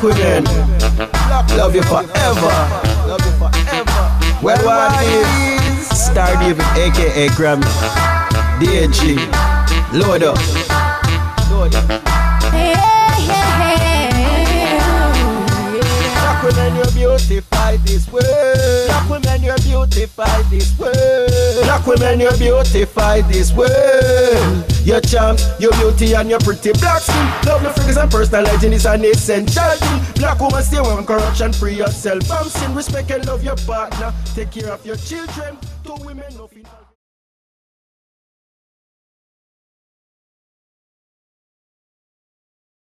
Black women, love you forever. Well, what is Star David, aka Grammy, DHG, load up. Black women, you beautify this world. Black women, you beautify this world. Black women, you beautify this world. Your charm, your beauty and your pretty black skin. Love your figures and personal hygiene is an essential thing. Black woman, stay away from corruption, free yourself from sin. Respect and love your partner, take care of your children. Two women, nothing.